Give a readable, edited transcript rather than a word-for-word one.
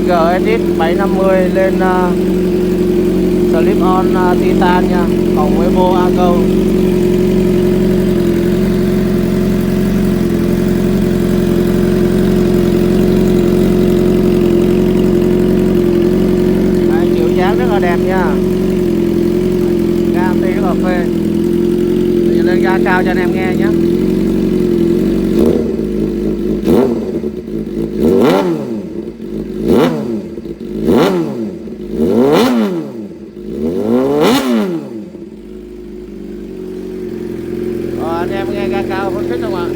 GSX750 lên Slipon Titan nha, cộng với vô A câu. Kiểu dáng rất là đẹp nha, ga anti rất là phê. Bây giờ lên ga cao cho anh em nghe nhé. Anh em nghe ga cao phấn khích không ạ?